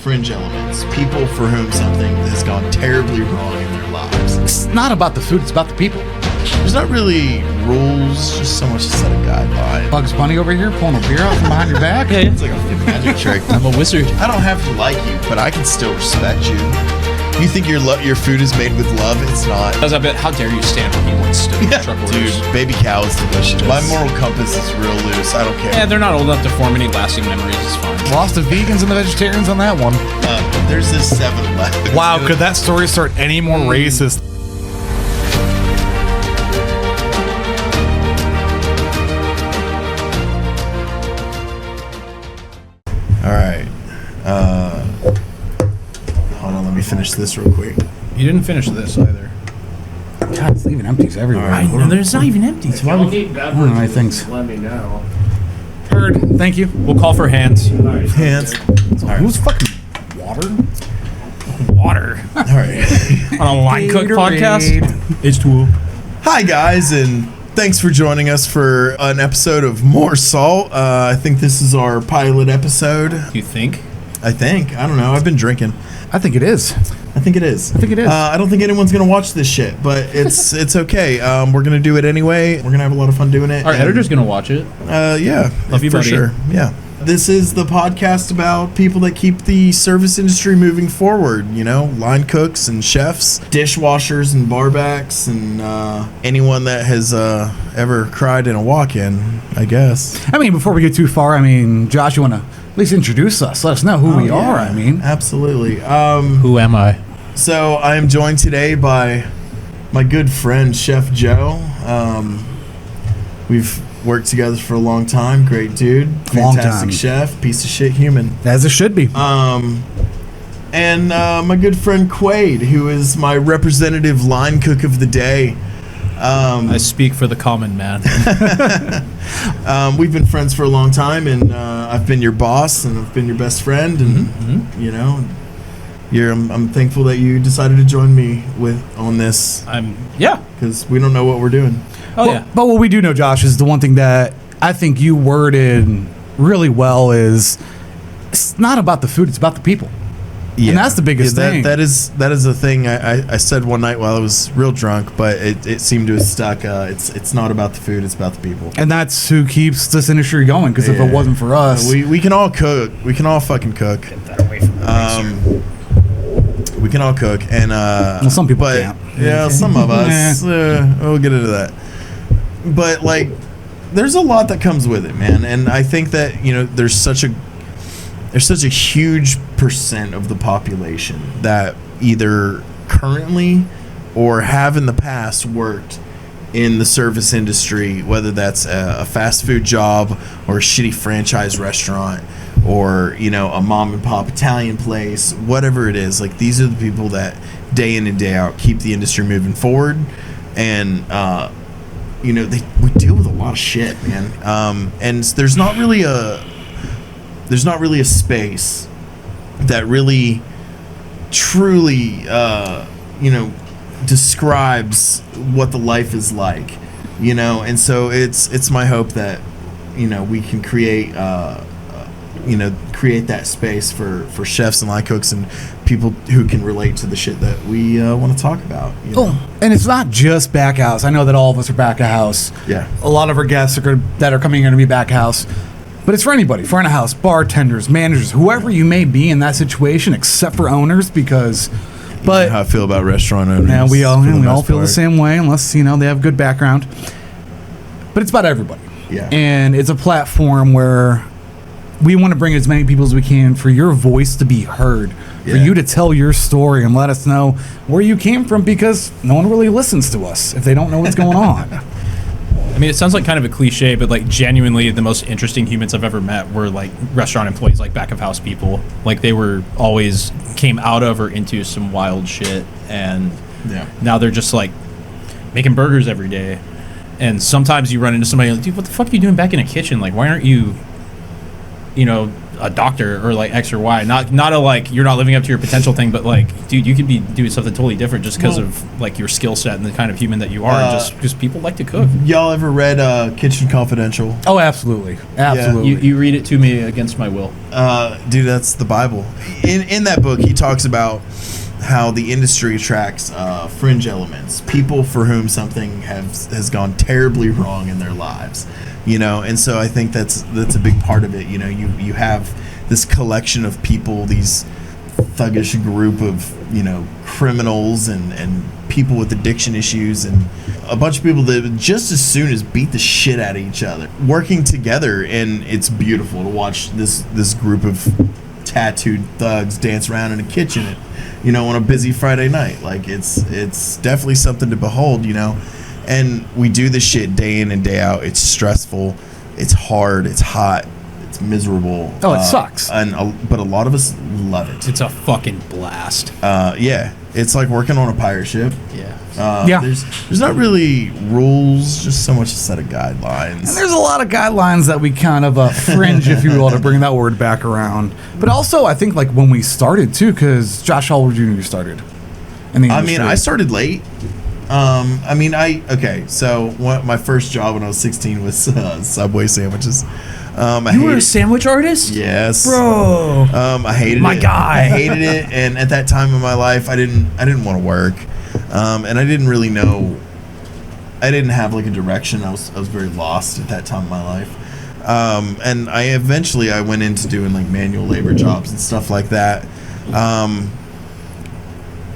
Fringe elements, people for whom something has gone terribly wrong in their lives. It's not about the food, it's about the people. There's not really rules, just so much to set a guideline. Bugs Bunny over here pulling a beer out from behind your back. Hey, It's like a magic trick. I'm a wizard. I don't have to like you, but I can still respect you. You think your food is made with love? It's not. I bet, how dare you stand when he wants to truck orders. Dude, baby cow is delicious. My moral compass is real loose. I don't care. Yeah, they're not old enough to form any lasting memories. It's fine. Lost the vegans and the vegetarians on that one. There's this 7-Eleven. Wow, could that story start any more racist? All right. Hold on, let me finish this real quick. You didn't finish this either. God, it's leaving empties everywhere. I know, there's not even empties. Why would need beverages, I think so. let me know. Heard. Thank you. We'll call for hands. Hands. Who's fucking water? Water. All right. On a line cook podcast. H2O. Hi, guys, and thanks for joining us for an episode of More Salt. I think this is our pilot episode. You think? I don't know. I've been drinking. I think it is. I think it is. I don't think anyone's going to watch this shit, but it's okay. We're going to do it anyway. We're going to have a lot of fun doing it. Our editor's going to watch it. Yeah. Love you, for buddy. sure. Yeah. This is the podcast about people that keep the service industry moving forward. You know, line cooks and chefs, dishwashers and barbacks, and anyone that has ever cried in a walk-in, I guess. I mean, before we get too far, Josh, you want to at least introduce us? Let us know who we are. Absolutely. Who am I? So I am joined today by my good friend Chef Joe. We've worked together for a long time. Great dude, fantastic chef, piece of shit human. As it should be. And my good friend Quade, who is my representative line cook of the day. I speak for the common man. We've been friends for a long time, and I've been your boss, and I've been your best friend, and you know, I'm thankful that you decided to join me on this. Because we don't know what we're doing. But what we do know, Josh, is the one thing that I think you worded really well is it's not about the food, it's about the people. Yeah. And that's the biggest thing. That is a thing I said one night while I was real drunk, but it seemed to have stuck. It's not about the food, it's about the people. And that's who keeps this industry going, because if it wasn't for us... We can all cook. We can all fucking cook. Get that away from the we can all cook. And well, some people can't. Yeah, some of us. We'll get into that. But, like, there's a lot that comes with it, man. And I think that, you know, there's such a huge percent of the population that either currently or have in the past worked in the service industry, whether that's a fast food job or a shitty franchise restaurant or, you know, a mom and pop Italian place, whatever it is. Like, these are the people that day in and day out keep the industry moving forward. And, you know, we deal with a lot of shit, man. And there's not really a space that really truly you know, describes what the life is like, you know. And so it's my hope that, you know, we can create that space for chefs and line cooks and people who can relate to the shit that we want to talk about, you know? And it's not just back house. I know that all of us are back of house. Yeah, a lot of our guests that are coming are going to be back house. But it's for anybody, front of house, bartenders, managers, whoever you may be in that situation, except for owners, because... But you know how I feel about restaurant owners. Yeah, we all feel the same way, unless, you know, they have good background. But it's about everybody. Yeah. And it's a platform where we want to bring as many people as we can for your voice to be heard, for you to tell your story and let us know where you came from, because no one really listens to us if they don't know what's going on. I mean, it sounds like kind of a cliche, but, like, genuinely the most interesting humans I've ever met were, like, restaurant employees, like back of house people. Like, they were always came out of or into some wild shit, and now they're just, like, making burgers every day. And sometimes you run into somebody like, dude, what the fuck are you doing back in a kitchen? Like, why aren't you, you know, a doctor or like X or Y. Not a like you're not living up to your potential thing, but like, dude, you could be doing something totally different just because of like your skill set and the kind of human that you are. Just because people like to cook. Y'all ever read Kitchen Confidential? Oh, absolutely. Absolutely. You read it to me against my will. Dude, that's the Bible. In that book, he talks about how the industry attracts fringe elements, people for whom something has gone terribly wrong in their lives, and so I think that's a big part of it. You have this collection of people, these thuggish group of criminals and people with addiction issues, and a bunch of people that just as soon as beat the shit out of each other working together, and it's beautiful to watch this group of tattooed thugs dance around in a kitchen at, on a busy Friday night. Like it's definitely something to behold, and we do this shit day in and day out. It's stressful, it's hard, it's hot, it's miserable. Oh, it sucks. But a lot of us love it. It's a fucking blast. Yeah, it's like working on a pirate ship. Yeah. There's not really rules, just so much a set of guidelines. And there's a lot of guidelines that we kind of fringe, if you will, to bring that word back around. But also, I think like when we started too, because Josh, how old were you started in the industry? I started late. So my first job when I was 16 was Subway sandwiches. You were a sandwich artist? Yes, bro. I hated it. My guy. I hated it, and at that time in my life, I didn't want to work, and I didn't really know. I didn't have like a direction. I was very lost at that time in my life, and I went into doing like manual labor jobs and stuff like that.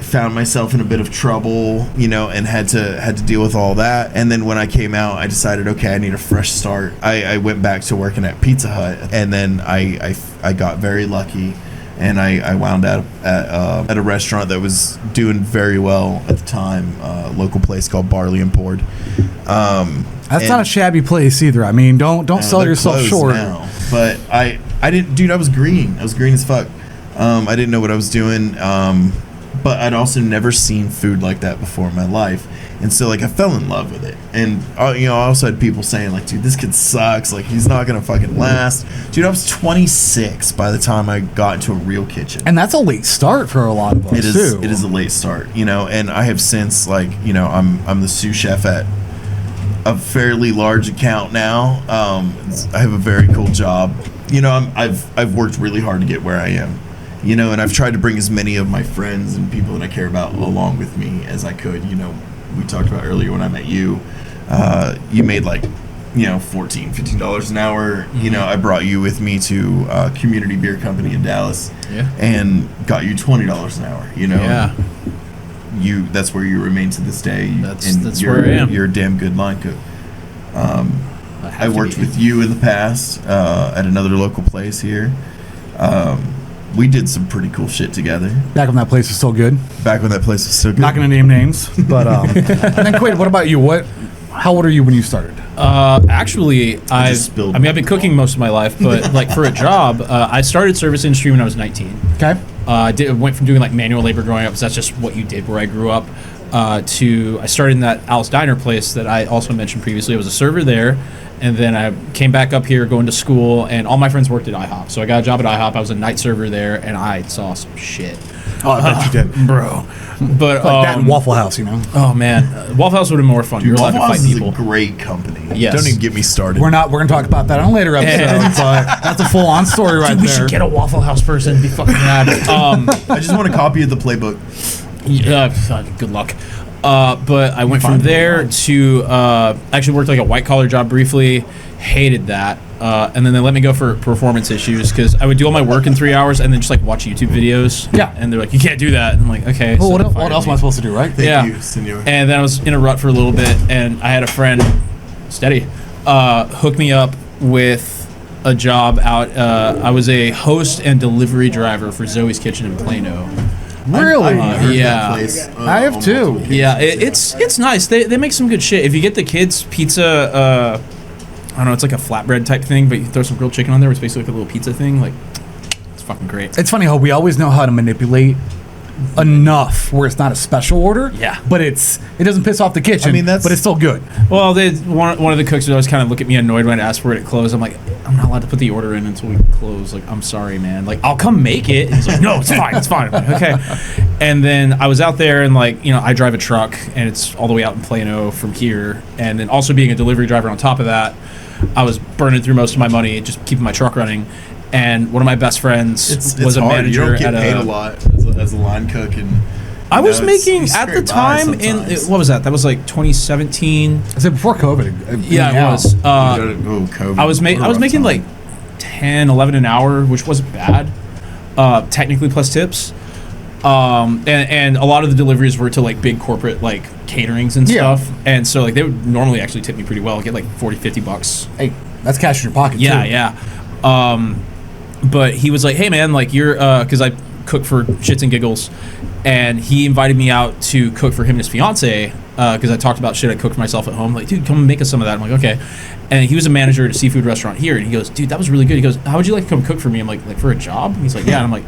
Found myself in a bit of trouble, and had to deal with all that. And then when I came out, I decided, okay, I need a fresh start. I went back to working at Pizza Hut, and then I got very lucky, and I wound up at a restaurant that was doing very well at the time, a local place called Barley and Poured. That's not a shabby place either. I mean, don't sell yourself short. Now, but I didn't, dude. I was green as fuck. I didn't know what I was doing. But I'd also never seen food like that before in my life. And so, like, I fell in love with it. And, I also had people saying, like, dude, this kid sucks. Like, he's not going to fucking last. Dude, I was 26 by the time I got into a real kitchen. And that's a late start for a lot of us, too. It is a late start, and I have since, like, I'm the sous chef at a fairly large account now. I have a very cool job. I've worked really hard to get where I am. And I've tried to bring as many of my friends and people that I care about along with me as I could. We talked about earlier when I met you. You made like, $14, $15 an hour. Mm-hmm. I brought you with me to a community beer company in Dallas. Yeah. And got you $20 an hour. Yeah. That's where you remain to this day. That's where I am. You're a damn good line cook. I worked with you in the past at another local place here. We did some pretty cool shit together. Back when that place was still good. Not Not going to name names, but and then Quaid, what about you? How old are you when you started? Actually, I've been cooking most of my life, but like for a job, I started service industry when I was 19. Okay. Went from doing like manual labor growing up, because that's just what you did where I grew up, to I started in that Alice Diner place that I also mentioned previously. I was a server there. And then I came back up here going to school, and all my friends worked at IHOP. So I got a job at IHOP. I was a night server there, and I saw some shit. Oh, I bet you did. Bro. But like that in Waffle House, Oh, man. Waffle House would have been more fun. Dude, You're allowed to fight people. Is a great company. Yes. Don't even get me started. We're going to talk about that on a later episode, but that's a full-on story right there. We should get a Waffle House person. Be fucking rad. I just want a copy of the playbook. Yeah, good luck. But I went from there to actually worked like a white-collar job briefly. Hated that. And then they let me go for performance issues, because I would do all my work in 3 hours and then just like watch YouTube videos. Yeah. And they're like, you can't do that. And I'm like, okay. Well, so what else am I supposed to do, right? Thank you, senor. And then I was in a rut for a little bit, and I had a friend, hook me up with a job out. I was a host and delivery driver for Zoe's Kitchen in Plano. Really? I heard Yeah. that place, I have too. Yeah, it's nice. They make some good shit. If you get the kids pizza, I don't know, it's like a flatbread type thing, but you throw some grilled chicken on there, it's basically like a little pizza thing. Like, it's fucking great. It's funny how we always know how to manipulate enough where it's not a special order. Yeah. But it doesn't piss off the kitchen. I mean, but it's still good. Well, one of the cooks would always kind of look at me annoyed when I asked for it at close. I'm like, I'm not allowed to put the order in until we close. Like, I'm sorry, man. Like, I'll come make it. And he's like, no, it's fine. It's fine. I'm like, okay. And then I was out there and like, you know, I drive a truck and it's all the way out in Plano from here. And then also being a delivery driver on top of that, I was burning through most of my money just keeping my truck running. And one of my best friends was a hard. manager. You don't get paid a lot as a line cook, and I was making at the time what was that? That was like 2017. I said before COVID. Yeah, it was. COVID. I was making like 10, 11 an hour, which wasn't bad. Technically plus tips. And a lot of the deliveries were to like big corporate like caterings and stuff. And so like they would normally actually tip me pretty well. I'd get like $40-$50. Hey, that's cash in your pocket too. Yeah. But he was like, hey man, like you're because I cook for shits and giggles, and he invited me out to cook for him and his fiance because I talked about shit I cooked for myself at home. Like, dude, come and make us some of that. I'm like, okay. And he was a manager at a seafood restaurant here, and he goes, dude, that was really good. He goes, how would you like to come cook for me? I'm like for a job? And he's like, yeah. And I'm like,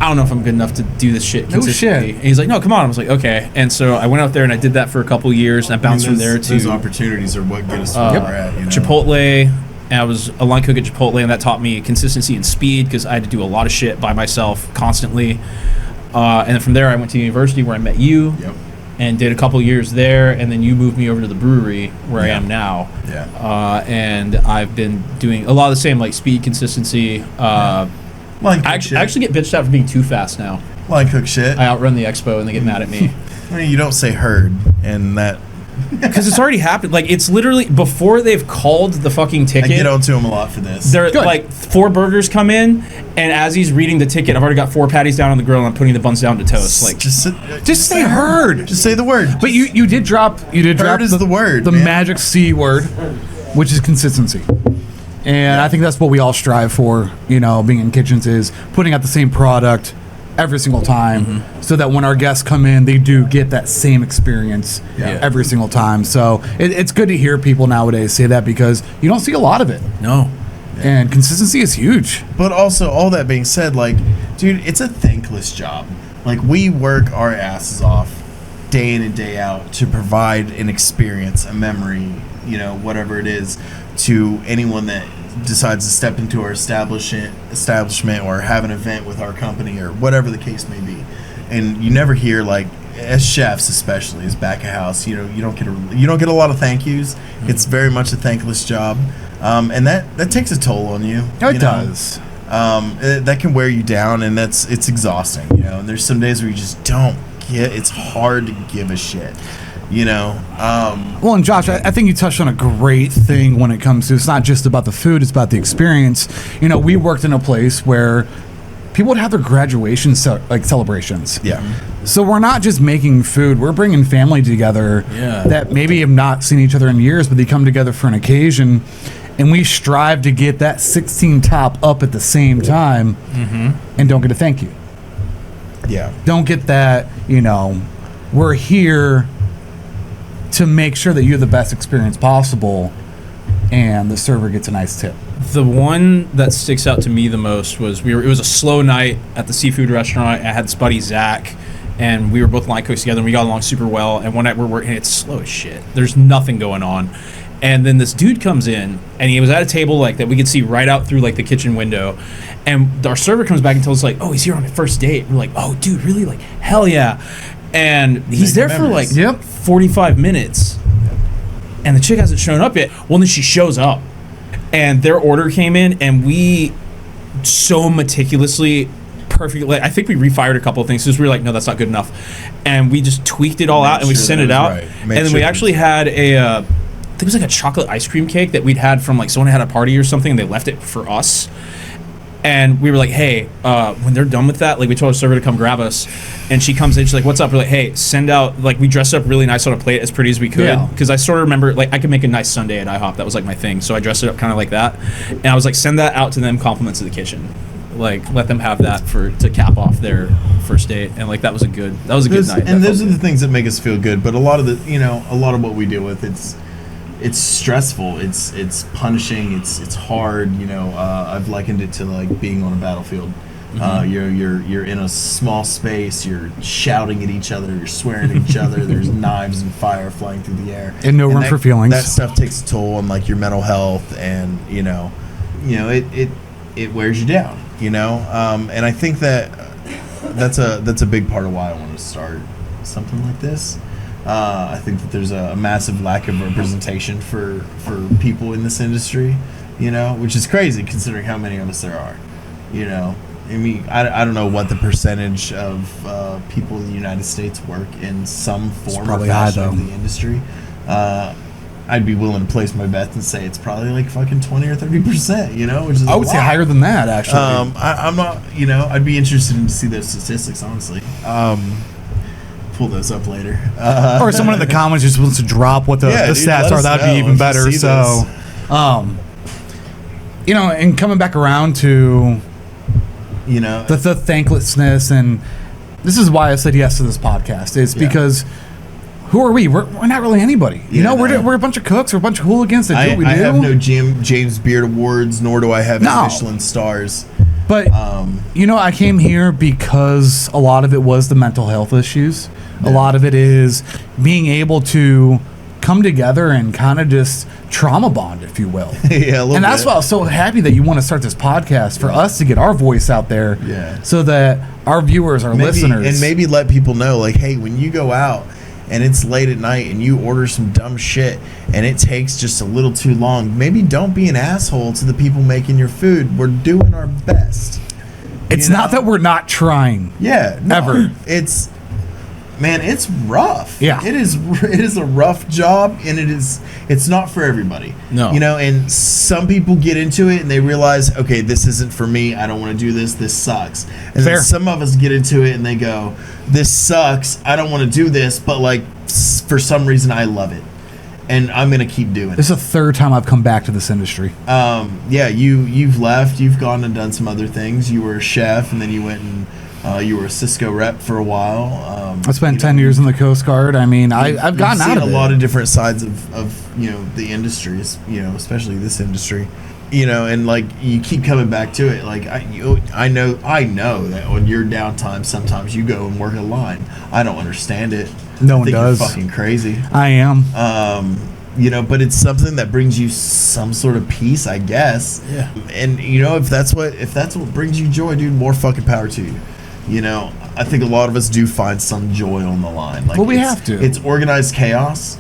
I don't know if I'm good enough to do this shit consistently. No shit. And he's like, no, come on. I was like, okay. And so I went out there and I did that for a couple of years, and I bounced from there to those opportunities are what get us to where we're at. You know? Chipotle. And I was a line cook at Chipotle, and that taught me consistency and speed because I had to do a lot of shit by myself constantly. And then from there, I went to university where I met you and did a couple years there. And then you moved me over to the brewery where I am now. Yeah. And I've been doing a lot of the same, like speed, consistency. I actually get bitched out for being too fast now. Line cook shit. I outrun the expo, and they get mad at me. I mean, you don't say herd, and that... Because it's already happened. Like, it's literally before they've called the fucking ticket. I get on to him a lot for this. They're like 4 burgers come in, and as he's reading the ticket, I've already got 4 patties down on the grill, and I'm putting the buns down to toast. Like, just say herd. Just say the word. But you did drop. Herd is the word. The man. magic C word, which is consistency. And I think that's what we all strive for. You know, being in kitchens is putting out the same product every single time, so that when our guests come in, they do get that same experience every single time. So it's good to hear people nowadays say that because you don't see a lot of it. No. And consistency is huge. But also, all that being said, like, dude, it's a thankless job. Like, we work our asses off day in and day out to provide an experience, a memory, you know, whatever it is, to anyone that decides to step into our establishment or have an event with our company or whatever the case may be. And you never hear, like, as chefs especially, as back of house, you know, you don't get a lot of thank yous. It's very much a thankless job, and that takes a toll on you. It does. That can wear you down, and it's exhausting, you know. And there's some days where you just don't get. It's hard to give a shit. You know. Well, and Josh, I think you touched on a great thing when it comes to it's not just about the food; it's about the experience. You know, we worked in a place where people would have their graduation celebrations. Yeah. So we're not just making food; we're bringing family together that maybe have not seen each other in years, but they come together for an occasion, and we strive to get that 16 top up at the same time, and don't get a thank you. Yeah. Don't get that. You know, we're here to make sure that you have the best experience possible, and the server gets a nice tip. The one that sticks out to me the most was it was a slow night at the seafood restaurant. I had this buddy Zach, and we were both line cooks together, and we got along super well. And one night we're working, it's slow as shit. There's nothing going on. And then this dude comes in, and he was at a table like that we could see right out through like the kitchen window. And our server comes back and tells us like, oh, he's here on a first date. We're like, oh, dude, really? Like, hell yeah. And he's there for like 45 minutes, and the chick hasn't shown up yet. Well, then she shows up, and their order came in, and we so meticulously, perfectly, I think we refired a couple of things because we were like, no, that's not good enough. And we just tweaked it all out, and we sent it out. Right. And then we actually had I think it was like a chocolate ice cream cake that we'd had from like someone had a party or something, and they left it for us. And we were like, hey, when they're done with that, like we told our server to come grab us. And she comes in, she's like, what's up? We're like, hey, send out, like we dressed up really nice on a plate as pretty as we could. Because I sort of remember, like I could make a nice sundae at IHOP. That was like my thing. So I dressed it up kind of like that. And I was like, send that out to them, compliments of the kitchen. Like let them have that to cap off their first date. And like that was a good night. And those are the things that make us feel good. But a lot of what we deal with, it's stressful, it's punishing, it's hard, you know. I've likened it to like being on a battlefield. You're in a small space, you're shouting at each other, you're swearing at each other, there's knives and fire flying through the air, and no room for feelings. That stuff takes a toll on like your mental health, and you know, it wears you down, and I think that's a big part of why I want to start something like this. I think that there's a massive lack of representation for people in this industry, which is crazy considering how many of us there are. I mean, I don't know what the percentage of people in the United States work in some form or fashion of the industry. I'd be willing to place my bet and say it's probably like fucking 20 or 30%, which is I would say higher than that, actually. I'm not, I'd be interested to see those statistics, honestly. Pull those up later. Or someone in the comments just wants to drop what the stats are. That'd be even better. So, and coming back around to, the thanklessness, and this is why I said yes to this podcast, is because who are we? We're not really anybody. We're a bunch of cooks. We're a bunch of hooligans that do what we do. I have no James Beard Awards, nor do I have any Michelin stars. But, I came here because a lot of it was the mental health issues. Yeah. A lot of it is being able to come together and kind of just trauma bond, if you will. And that's why I was so happy that you want to start this podcast for us to get our voice out there so that our viewers, our listeners. And maybe let people know, like, hey, when you go out and it's late at night and you order some dumb shit and it takes just a little too long, maybe don't be an asshole to the people making your food. We're doing our best. It's not that we're not trying. Yeah. No, ever. It's rough. Yeah. It is a rough job, and it's not for everybody. No. And some people get into it and they realize, okay, this isn't for me. I don't want to do this. This sucks. And then some of us get into it and they go, this sucks. I don't want to do this, but like for some reason I love it. And I'm going to keep doing it. This is the third time I've come back to this industry. You've left. You've gone and done some other things. You were a chef, and then you went and you were a Cisco rep for a while. I spent 10 years in the Coast Guard. I mean, I've gotten out of it. A lot of different sides of the industries, especially this industry. And like you keep coming back to it. Like I know that on your downtime, sometimes you go and work a line. I don't understand it. No one does. You're fucking crazy. I am. But it's something that brings you some sort of peace, I guess. Yeah. And if that's what brings you joy, dude, more fucking power to you. I think a lot of us do find some joy on the line. Like, we have to. It's organized chaos.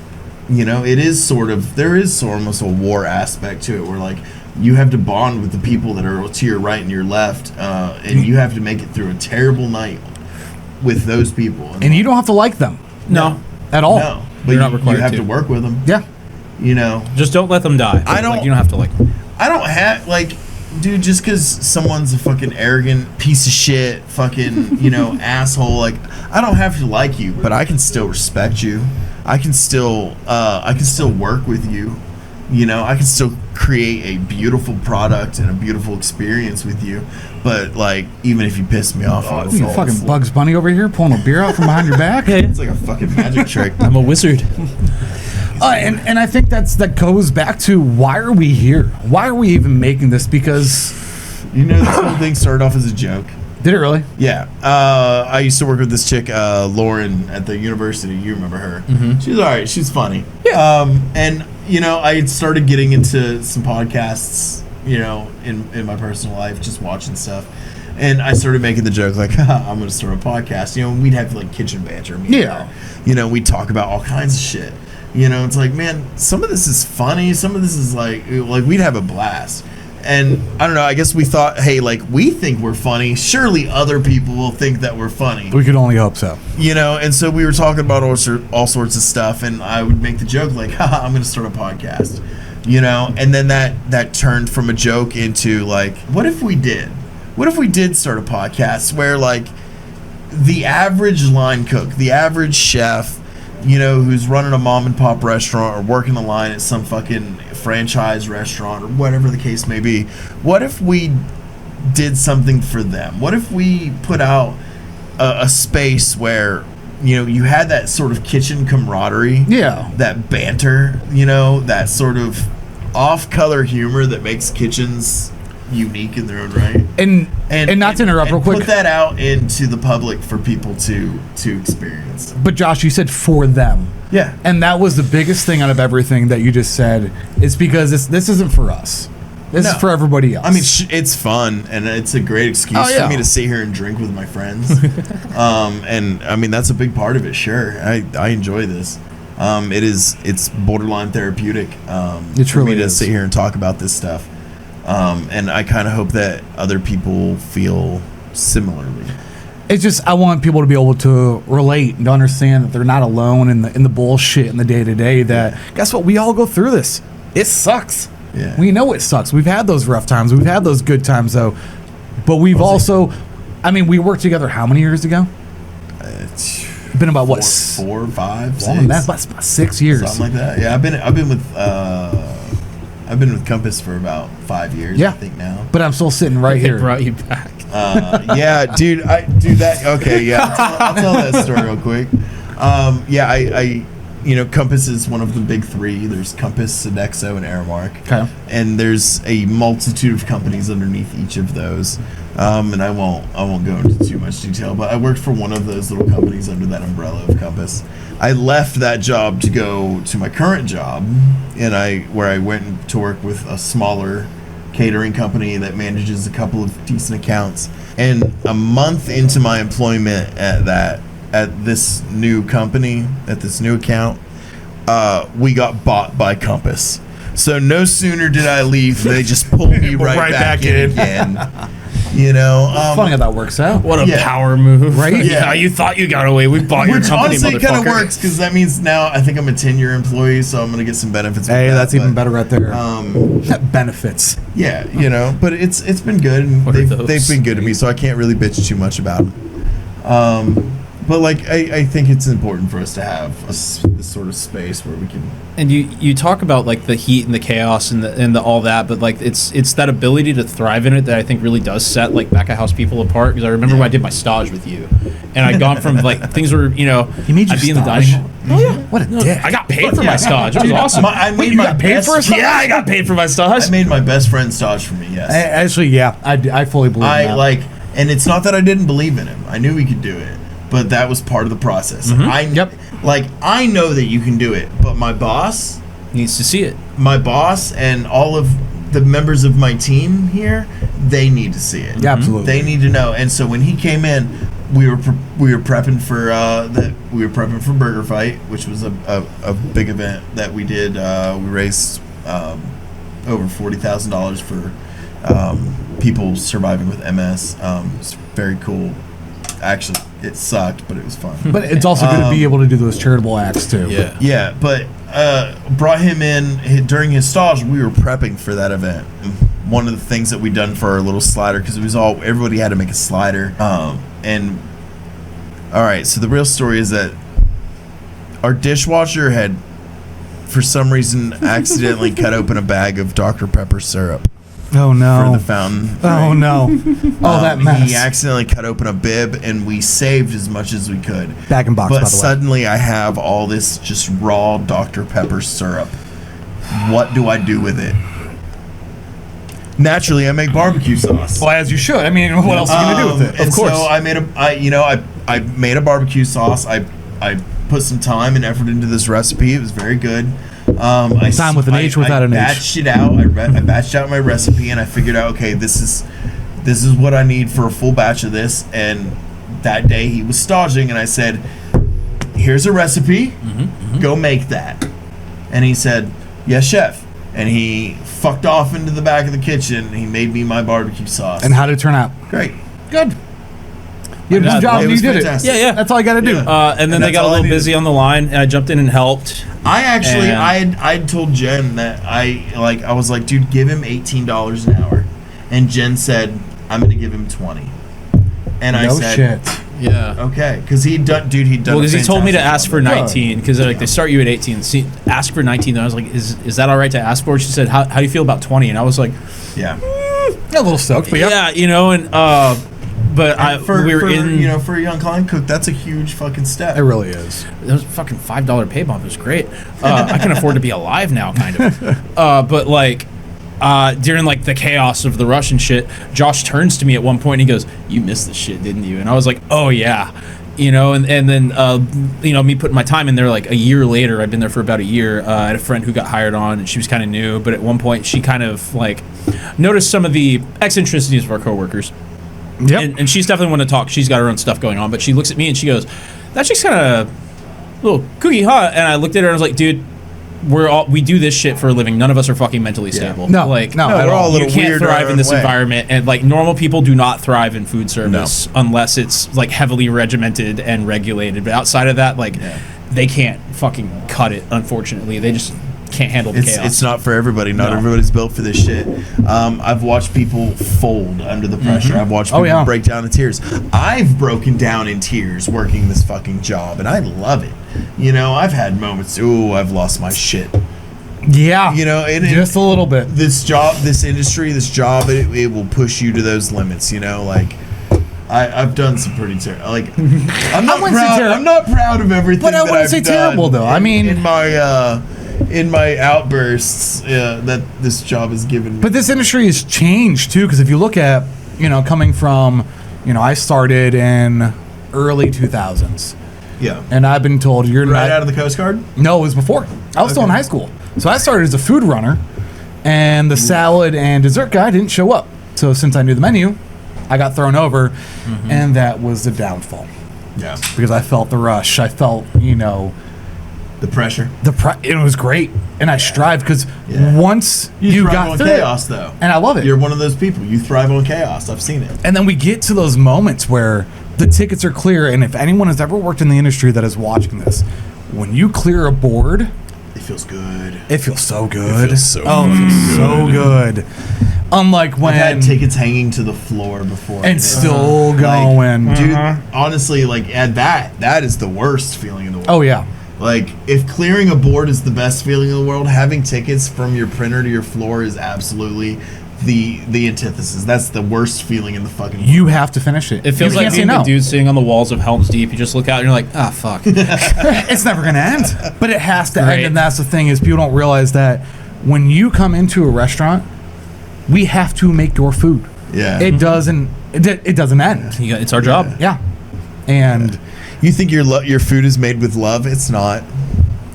It is there is almost a war aspect to it, where like you have to bond with the people that are to your right and your left, and you have to make it through a terrible night with those people. And you don't have to like them. No. At all. No. But You're not required you have to work with them. Yeah. Just don't let them die. You don't have to like them. I don't have dude, just because someone's a fucking arrogant piece of shit, fucking, asshole, like, I don't have to like you, but I can still respect you. I can still work with you. I can still create a beautiful product and a beautiful experience with you. But, like, even if you piss me off, I'll you fucking Bugs Bunny over here pulling a beer out from behind your back? It's like a fucking magic trick. I'm a wizard. And I think that goes back to, why are we here? Why are we even making this? Because this whole thing started off as a joke. Did it really? Yeah. I used to work with this chick, Lauren, at the university. You remember her? Mm-hmm. She's all right. She's funny. Yeah. And I had started getting into some podcasts, in my personal life, just watching stuff. And I started making the joke, like, I'm going to start a podcast. We'd have like kitchen banter. Yeah. We'd talk about all kinds of shit. It's like, man, some of this is funny. Some of this is like we'd have a blast. And I don't know, I guess we thought, hey, like, we think we're funny. Surely other people will think that we're funny. We could only hope so. And so we were talking about all sorts of stuff, and I would make the joke, like, I'm going to start a podcast. And then that turned from a joke into, like, what if we did start a podcast where, like, the average line cook, the average chef, who's running a mom and pop restaurant or working the line at some fucking franchise restaurant or whatever the case may be, what if we did something for them? What if we put out a space where, you had that sort of kitchen camaraderie, that banter, that sort of off-color humor that makes kitchens unique in their own right, and not to interrupt real quick, put that out into the public for people to experience. But Josh, you said for them, and that was the biggest thing out of everything that you just said. It's because this isn't for us. This is for everybody else. I mean, it's fun, and it's a great excuse for me to sit here and drink with my friends. And I mean, that's a big part of it. Sure, I enjoy this. It's borderline therapeutic. It truly for me to is. sit here and talk about this stuff. And I kind of hope that other people feel similarly. It's just I want people to be able to relate and to understand that they're not alone in the bullshit in the day to day. That guess what, we all go through this. It sucks. Yeah. We know it sucks. We've had those rough times. We've had those good times though. But we've also, I mean, we worked together how many years ago? It's Been about what? 4, 5, 6, Long than that, about 6 years. something like that. Yeah, I've been with Compass for about 5 years. Yeah. I think now. But I'm still sitting right It here. brought you back. Yeah, dude, I do that. Okay, yeah, I'll tell that story real quick. Yeah, I Compass is one of the big three. There's Compass, Sodexo, and Aramark. Okay. And there's a multitude of companies underneath each of those. And I won't go into too much detail, but I worked for one of those little companies under that umbrella of Compass. I left that job to go to my current job, where I went to work with a smaller catering company that manages a couple of decent accounts. And a month into my employment at this new company, at this new account, we got bought by Compass. So no sooner did I leave, they just pulled me right back in again. Funny how that works out. What a Yeah. power move. Right? Yeah, you thought you got away. We bought your Which company, honestly kind of motherfucker. works, because that means now I think I'm a 10-year employee, so I'm gonna get some benefits. Hey, with that, that's even but, better right there. Benefits. Yeah, but it's been good, and What are they've those? been good to me, so I can't really bitch too much about it. But like I think it's important for us to have this sort of space where we can. And you talk about like the heat and the chaos and the all that, but like it's that ability to thrive in it that I think really does set like back of house people apart. Because I remember when I did my stage with you, and I'd gone from like things were You made I'd be your in the stage? dining hall. Oh yeah, What a dick. I got paid for my stage. It was awesome. I made you my got paid best, for a stage? Yeah, I got paid for my stage. I made my best friend stage for me. Yes. Actually, yeah, I fully believe that. And it's not that I didn't believe in him. I knew he could do it, but that was part of the process. Yep. I know that you can do it, but my boss Needs to see it. and all of the members of my team here, they need to see it. Yeah, absolutely. They need to know. And so when he came in, we were prepping for Burger Fight, which was a big event that we did. We raised over $40,000 for people surviving with MS. It's very cool. Actually, it sucked, but it was fun. But it's also good to be able to do those charitable acts too. Yeah. Yeah, but brought him in during his stage. We were prepping for that event. One of the things that we done for our little slider, because everybody had to make a slider. And all right, so the real story is that our dishwasher had, for some reason, accidentally cut open a bag of Dr. Pepper syrup Oh no. for the fountain. Oh no. Oh, that mess. He accidentally cut open a bib, and we saved as much as we could. Bag and box, But by the way. suddenly I have all this just raw Dr. Pepper syrup. What do I do with it? Naturally, I make barbecue sauce. Well, as you should. I mean, what else are you gonna do with it? And Of course. so I made a barbecue sauce. I put some time and effort into this recipe. It was very good. Time with an H, without an H. I batched it out. I batched out my recipe, and I figured out, okay, this is what I need for a full batch of this. And that day he was staging, and I said, "Here's a recipe. Go make that." And he said, "Yes, chef." And he fucked off into the back of the kitchen. And he made me my barbecue sauce. And how did it turn out? Great. Good. You did Yeah, a job it and you was did fantastic. Yeah, yeah. it. That's all I got to do. Yeah. And then they that's got a all I little needed. busy on the line, and I jumped in and helped. I actually, And- I'd told Jen that I was like, dude, give him $18 an hour, and Jen said, I'm gonna give him 20, and I No said, shit. Yeah. okay, because he'd done. Well, a because he told me to fantastic ask job. for 19, because like they start you at 18. See, ask for 19. And I was like, is that all right to ask for? She said, how do you feel about 20? And I was like, Yeah. A little stoked, but yeah, and but we were in. For a young client cook, that's a huge fucking step. it really is. It was a fucking $5 pay bump. It was great. I can afford to be alive now, kind of. But like during like the chaos of the Russian shit, Josh turns to me at one point and he goes, "You missed this shit, didn't you?" And I was like, "Oh yeah." you know, and then you know, me putting my time in there like a year later. I'd been there for about a year. I had a friend who got hired on, and she was kind of new, but at one point she kind of like noticed some of the eccentricities of our coworkers. Yep. And she's definitely one to talk. She's got her own stuff going on, but she looks at me and she goes, "That chick's kind of a little kooky, huh?" And I looked at her and I was like, "Dude, we do this shit for a living. None of us are fucking mentally stable. No, like, no, we're all a little you can't weird in thrive our in this own way. environment, and like normal people do not thrive in food service unless it's like heavily regimented and regulated. But outside of that, like they can't fucking cut it. Unfortunately, they just can't handle the chaos. It's not for everybody. Not everybody's built for this shit. I've watched people fold under the pressure. I've watched people break down in tears. I've broken down in tears working this fucking job, and I love it. You know, I've had moments. Ooh, I've lost my shit. Yeah. You know, just a little bit. This job, this industry, this job, it will push you to those limits. You know, like. I've done some pretty terrible. Like, I'm not proud of everything. But I that wouldn't I've say done terrible though. I mean, in my outbursts that this job has given me. But this industry has changed too, because if you look at, you know, coming from, you know, I started in early 2000s. Yeah. And I've been told you're right not out of the Coast Guard? No, it was before. I was still in high school. So I started as a food runner, and the salad and dessert guy didn't show up. So since I knew the menu, I got thrown over, and that was the downfall. Yeah. Because I felt the rush. I felt, you know, the pressure. It was great, and I strive because once you thrive got on through chaos, though, and I love it. You're one of those people. You thrive on chaos. I've seen it. And then we get to those moments where the tickets are clear, and if anyone has ever worked in the industry that is watching this, when you clear a board, it feels good. It feels so good. It feels so so good. Unlike when I've had tickets hanging to the floor before and still going, like, dude. Honestly, like at that is the worst feeling in the world. Oh yeah. Like, if clearing a board is the best feeling in the world, having tickets from your printer to your floor is absolutely the antithesis. That's the worst feeling in the fucking world. You have to finish it. It feels like being the dude sitting on the walls of Helm's Deep. You just look out and you're like, ah, fuck. It's never going to end. But it has to end, and that's the thing is people don't realize that when you come into a restaurant, we have to make your food. Yeah. It doesn't end. It's our job. Yeah. And you think your food is made with love? It's not.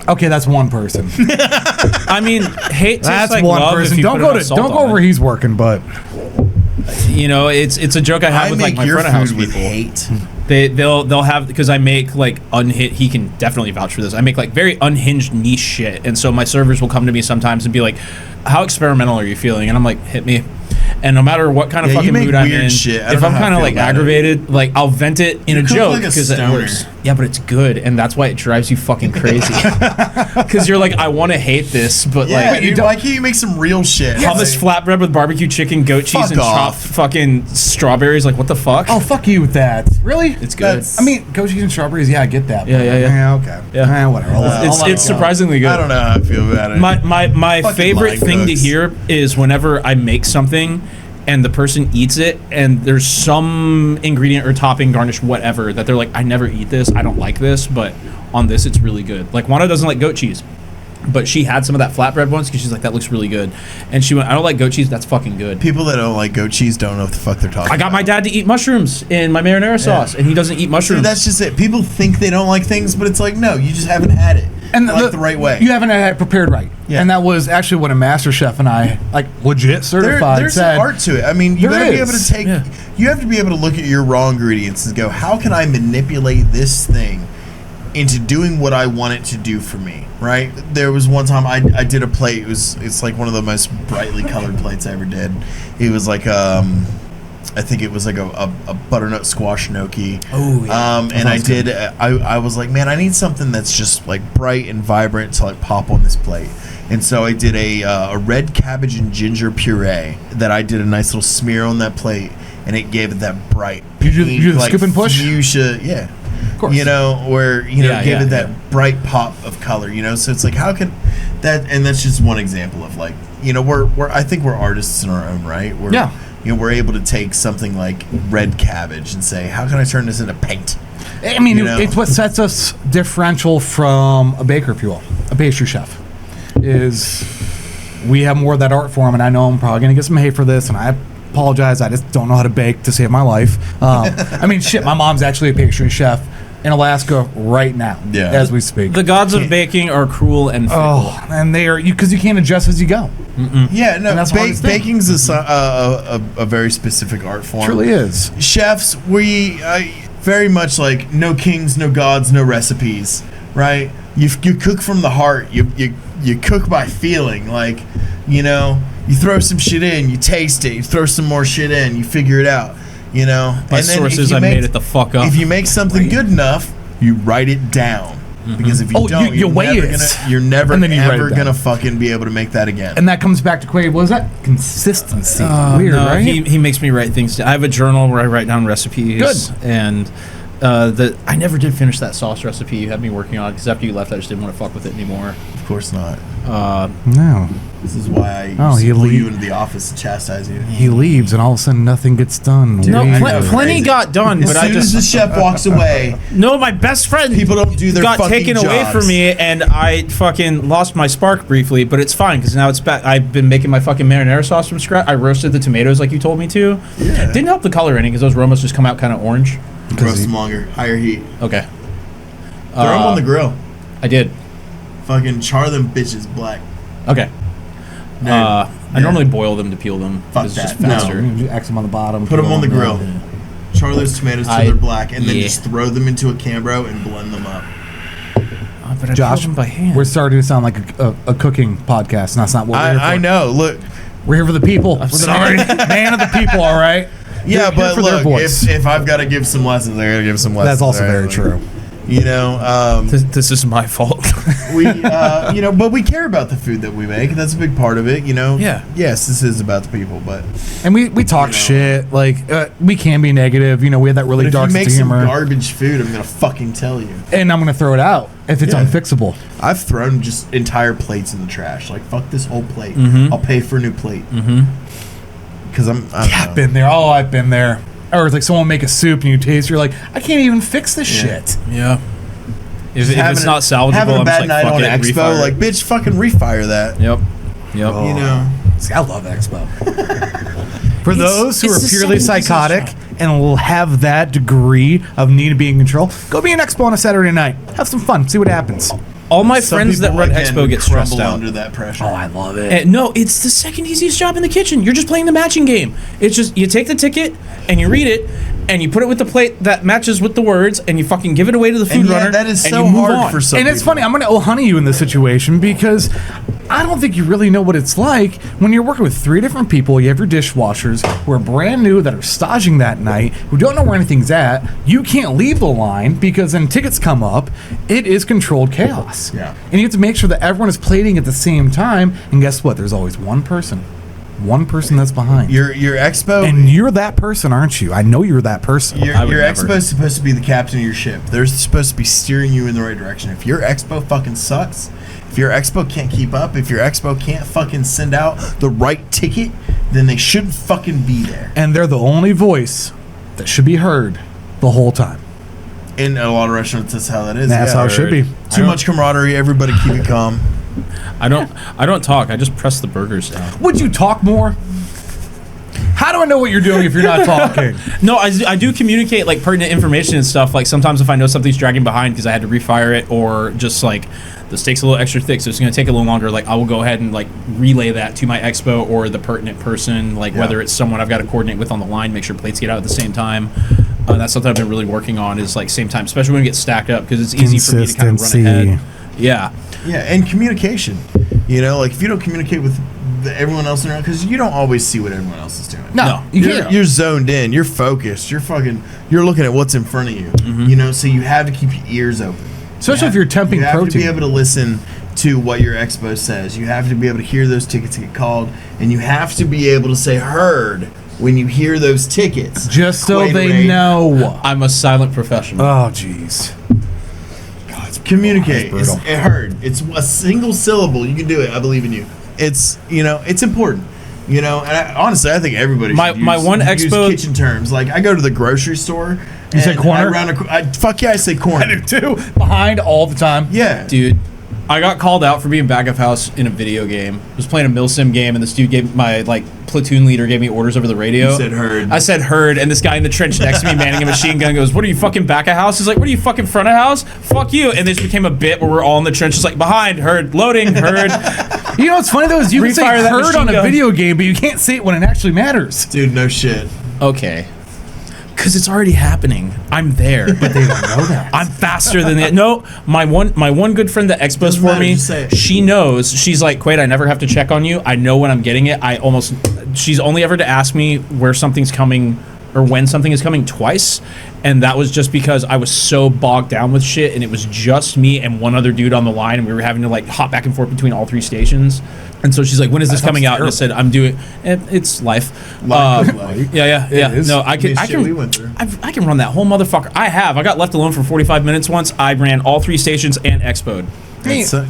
Okay, that's one person. I mean, hate that's like one love person. Don't go where he's working, but you know, it's a joke I have with like my front of house with people. Hate. They'll have, because I make like he can definitely vouch for this. I make like very unhinged niche shit, and so my servers will come to me sometimes and be like, "How experimental are you feeling?" And I'm like, "Hit me." And no matter what kind of fucking mood I'm in, if I'm kind of like aggravated, like I'll vent it in a joke because it works. Yeah, but it's good, and that's why it drives you fucking crazy. Because you're like, I want to hate this, but like, why can't you make some real shit? Hummus flatbread with barbecue chicken, goat cheese, and chopped fucking strawberries. Like, what the fuck? Oh, fuck you with that. Really? It's good. I mean, goat cheese and strawberries. Yeah, I get that. Yeah. Okay. Yeah. Whatever. It's surprisingly good. I don't know how I feel about it. My favorite thing to hear is whenever I make something and the person eats it and there's some ingredient or topping, garnish, whatever, that they're like, I never eat this, I don't like this, but on this it's really good. Like, Wanda doesn't like goat cheese, but she had some of that flatbread once because she's like, that looks really good. And she went, I don't like goat cheese, that's fucking good. People that don't like goat cheese don't know what the fuck they're talking about. I got my dad to eat mushrooms in my marinara sauce, and he doesn't eat mushrooms. See, that's just it. People think they don't like things, but it's like, no, you just haven't had it. And the right way. You haven't had it prepared right. Yeah. And that was actually what a master chef and I, like, legit certified, there's said. There's art to it. I mean, you gotta be able to take, you have to be able to look at your raw ingredients and go, how can I manipulate this thing into doing what I want it to do for me, right? There was one time I did a plate. It's like one of the most brightly colored plates I ever did. It was like I think it was like a butternut squash gnocchi. Oh yeah. And I was like, man, I need something that's just like bright and vibrant to like pop on this plate. And so I did a red cabbage and ginger puree that I did a nice little smear on that plate, and it gave it that bright. You do the scoop and push? Fuchsia, yeah. Of course. You know, where gave it that bright pop of color. You know, so it's like, how can that? And that's just one example of like, you know, we're I think we're artists in our own right. You know, we're able to take something like red cabbage and say, how can I turn this into paint? I mean, it's what sets us differential from a baker, if you will, a pastry chef, is we have more of that art form, and I know I'm probably going to get some hate for this, and I apologize. I just don't know how to bake to save my life. I mean, shit, my mom's actually a pastry chef. in Alaska right now, Yeah. as we speak. The gods of baking are cruel and fickle. Oh, and they are because you can't adjust as you go. Yeah, no, And that's the hardest thing. baking's a very specific art form. Truly is. Chefs, we very much like no kings, no gods, no recipes, right? You cook from the heart. You cook by feeling. Like, you know, you throw some shit in, you taste it. You throw some more shit in, you figure it out. You know, My and then sources, I made it the fuck up. If you make something good enough, you write it down. Because if you Oh, don't, you weigh never it. you're never And then you write it ever down. gonna fucking be able to make that again. And that comes back to Quaid. What was that? Consistency. Weird, no, right? he makes me write things down. I have a journal where I write down recipes. Good. And I never did finish that sauce recipe you had me working on because after you left, I just didn't want to fuck with it anymore. Of course not. No. This is why I Oh, used he to pull you leave- into the office and chastise you. He leaves, and all of a sudden, nothing gets done. No, I Weird. know, plenty crazy. got done, As but soon I as the just chef walks away, no. My best friend people don't do their got fucking taken away jobs. from me, and I fucking lost my spark briefly. But it's fine because now it's back. I've been making my fucking marinara sauce from scratch. I roasted the tomatoes like you told me to. Yeah. Didn't help the color any because those aromas just come out kind of orange. Roast them longer, higher heat. Okay, Throw them on the grill. I did. Fucking char them bitches black. Okay. Dude, I yeah. normally boil them to peel them. Fuck It's just that. No. faster. You X them on the bottom. Put them on the grill. Char those tomatoes till they're black, and then Yeah. just throw them into a Cambro and blend them up. But I Josh, peeled them by hand. we're starting to sound like a cooking podcast, and that's not what we're here for. I know. Look, We're here for the people. We're the sorry. man of the people, all right? yeah, We're here but for their look, voice. if I've got to give some lessons, I got to give some lessons. That's also right? very Like, true. You know, This is my fault. we, you know, but we care about the food that we make. That's a big part of it. You know. Yeah. Yes, this is about the people, but And we talk You know. shit. Like, we can be negative. You know, we have that really if dark you sense make of some humor. garbage food, I'm gonna fucking tell you. And I'm going to throw it out if it's Yeah. unfixable. I've thrown just entire plates in the trash. Like, fuck this whole plate. Mhm. I'll pay for a new plate. Because I don't I've know. been there. Oh, I've been there. Or it's like someone make a soup and you taste, you're like, I can't even fix this Yeah. shit. Yeah. If Having it's a- not salvageable, having a I'm bad just night like, on fuck it, Expo, refire it. like, bitch, fucking refire that. Yep. Yep. You know. See, I love Expo. For It's- those who it's are the purely 70s psychotic and will have that degree of need to be in control, go be an Expo on a Saturday night. Have some fun. See what happens. All my Some friends that people, run again, Expo get stressed crumble out. under that pressure. I love it. And no, it's the second easiest job in the kitchen. You're just playing the matching game. It's just you take the ticket and you read it and you put it with the plate that matches with the words and you fucking give it away to the food And yeah, runner. that is and so you move hard on. for some And it's people. funny, I'm going to oh honey you in this situation because I don't think you really know what it's like when you're working with 3 different people. You have your dishwashers who are brand new that are staging that night, who don't know where anything's at. You can't leave the line because then tickets come up. It is controlled chaos. Yeah. And you have to make sure that everyone is plating at the same time. And guess what? There's always one person that's behind. Your expo, And you're that person, aren't you? I know you're that person. your I would expo never. is supposed to be the captain of your ship. They're supposed to be steering you in the right direction. If your expo fucking sucks, if your expo can't keep up, if your expo can't fucking send out the right ticket, then they shouldn't fucking be there. And they're the only voice that should be heard the whole time. In a lot of restaurants, that's how that is. That's how it should be. Too much camaraderie. Everybody keep it calm. I don't talk. I just press the burgers down. Would you talk more? How do I know what you're doing if you're not talking? No, I do communicate like pertinent information and stuff. Like sometimes if I know something's dragging behind because I had to refire it, or just like the steak's a little extra thick, so it's going to take a little longer. Like I will go ahead and like relay that to my expo or the pertinent person. Like Yeah. whether it's someone I've got to coordinate with on the line, make sure plates get out at the same time. That's something I've been really working on. Is like same time, especially when we get stacked up, because it's easy for me to kind of run Consistency. ahead. Yeah. Yeah, and communication. You know, like if you don't communicate with everyone else around, because you don't always see what everyone else is doing. No, you You're, can't. you're zoned in. You're focused. You're looking at what's in front of you. You know, so you have to keep your ears open. Especially You if you're have- temping You have to protein. be able to listen to what your expo says. You have to be able to hear those tickets get called, and you have to be able to say "heard" when you hear those tickets. Just so they Quaderade. know. I'm a silent professional. Oh, jeez. Communicate. That's It's brutal. heard. It's a single syllable. You can do it. I believe in you. It's it's important. And honestly, I think everybody My- should my one use expo- kitchen terms. Like I go to the grocery store. You say and corner? fuck yeah, I say corner. I do too. Behind all the time. Yeah, Dude, I got called out for being back of house in a video game. I was playing a milsim game, and this dude gave my platoon leader gave me orders over the radio. You said heard. I said heard, and this guy in the trench next to me manning a machine gun goes, "What are you fucking back of house?" He's like, "What are you fucking front of house? Fuck you!" And this became a bit where we're all in the trenches like behind, heard, loading, heard. You know what's funny though is you can say Refire that heard machine on a gun. video game, but you can't say it when it actually matters. Dude, no shit. Okay. Because it's already happening. I'm there. But they don't know that. I'm faster than that. No, my one good friend that expos Doesn't for matter, me, just say it. she knows. She's like, Quaid, I never have to check on you. I know when I'm getting it. She's only ever to ask me where something's coming or when something is coming twice. And that was just because I was so bogged down with shit, and it was just me and one other dude on the line, and we were having to hop back and forth between all 3 stations. And so she's like, "When is this coming out?" And I said, "I'm doing it's life." Life is life. Yeah. is. No, I Shit can. we went through. I can run that whole motherfucker. I got left alone for 45 minutes once. I ran all 3 stations and expoed. And so,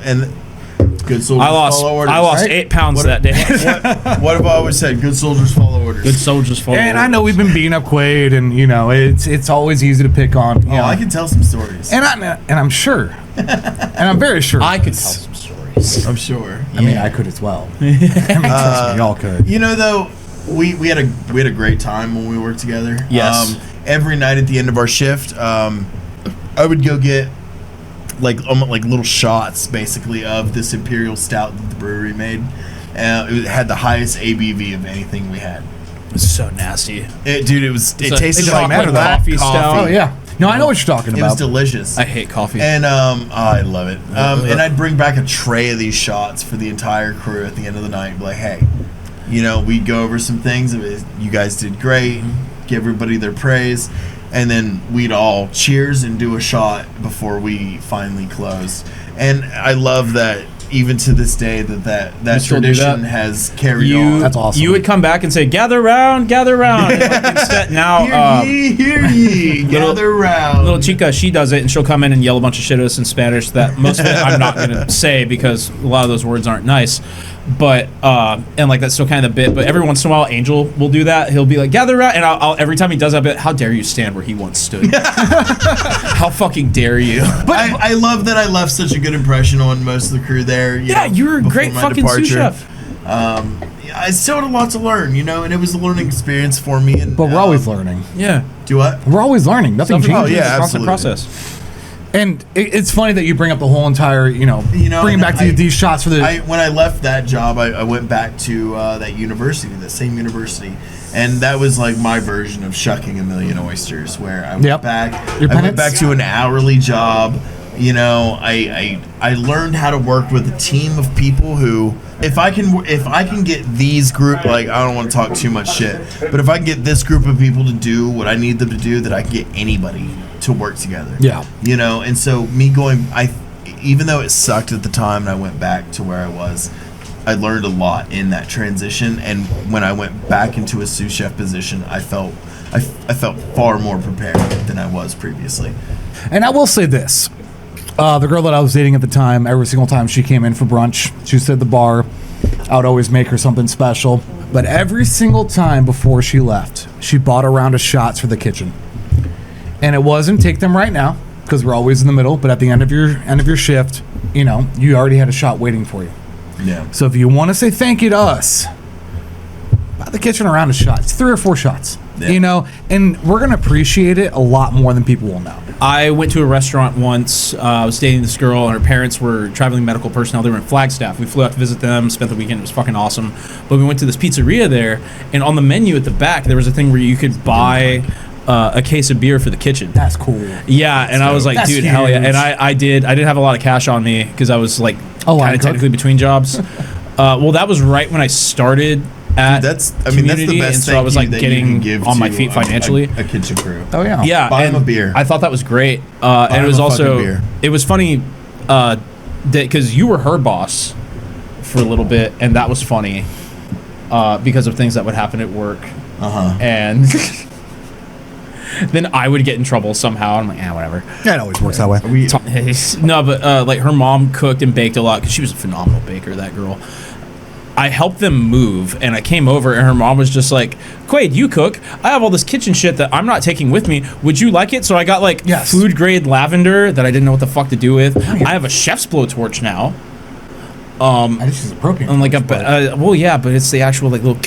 and good soldiers I follow orders. lost right? 8 pounds that day. What have I always said? Good soldiers follow orders. Good soldiers follow. And I know we've been beating up Quaid, and it's always easy to pick on. Oh, I can tell some stories. and I'm sure, and I'm very sure. I could tell some stories. I'm sure. I mean, I could as well. I mean, trust me, y'all could. You know, though, we had a great time when we worked together. Yes. Every night at the end of our shift, I would go get like little shots, basically, of this imperial stout that the brewery made. It had the highest ABV of anything we had. It's so nasty. It tasted it's like chocolate black coffee stout. Oh yeah. No, I know what you're talking It about. was delicious. I hate coffee. And I love it. And I'd bring back a tray of these shots for the entire crew at the end of the night. Be like, hey, we'd go over some things. You guys did great. Give everybody their praise. And then we'd all cheers and do a shot before we finally closed. And I love that even to this day that You still do tradition that? has carried on. That's awesome. You would come back and say, "Gather round, gather round." And instead, now, Hear ye, gather round. little Chica, she does it, and she'll come in and yell a bunch of shit at us in Spanish that most of it I'm not going to say because a lot of those words aren't nice. But, and that's still kind of the bit, but every once in a while, Angel will do that. He'll be like, "Gather round," and I'll every time he does that bit, "How dare you stand where he once stood?" How fucking dare you? But I love that I left such a good impression on most of the crew there. You're a before great my fucking sous departure. chef. I still had a lot to learn, and it was a learning experience for me. And But we're always learning. Yeah. Do what? We're always learning. Nothing Something- changes. yeah, it's a constant absolutely. process. And it's funny that you bring up the whole entire, bringing back these shots for the. When I left that job, I went back to that same university, and that was like my version of shucking a million oysters, where I went back. Your I went penance? back to an hourly job. I learned how to work with a team of people who, if I can get these group, I don't want to talk too much shit, but if I can get this group of people to do what I need them to do, that I can get anybody to work together. Yeah. And so even though it sucked at the time and I went back to where I was, I learned a lot in that transition. And when I went back into a sous chef position, I felt far more prepared than I was previously. And I will say this. The girl that I was dating at the time, every single time she came in for brunch, she stood at the bar. I would always make her something special. But every single time before she left, she bought a round of shots for the kitchen. And it wasn't take them right now, because we're always in the middle, but at the end of your shift, you already had a shot waiting for you. Yeah. So if you want to say thank you to us, buy the kitchen a round of shots, 3 or 4 shots. Yeah. And we're going to appreciate it a lot more than people will know. I went to a restaurant once. I was dating this girl, and her parents were traveling medical personnel. They were in Flagstaff. We flew out to visit them, spent the weekend. It was fucking awesome. But we went to this pizzeria there, and on the menu at the back, there was a thing where you could buy a case of beer for the kitchen. That's cool. Yeah, and I was like, That's dude, hell yeah. huge. And I didn't have a lot of cash on me because I was like line kind of cook? technically between jobs. Well, that was right when I started at That's the Community, best and so thing I was like that you can getting give on my to feet financially. a kitchen crew. Oh, yeah. Yeah, Buy 'em and a beer. I thought that was great, and it 'em was a also fucking beer. it was funny that because you were her boss for a little bit, and that was funny because of things that would happen at work, and then I would get in trouble somehow. I'm like, whatever. Yeah, it always works that way. No, but like her mom cooked and baked a lot because she was a phenomenal baker. That girl. I helped them move, and I came over, and her mom was just like, Quaid, you cook. I have all this kitchen shit that I'm not taking with me. Would you like it? So I got like food grade lavender that I didn't know what the fuck to do with. I have a chef's blowtorch now. I think she's a propane. And like well, yeah, but it's the actual like little,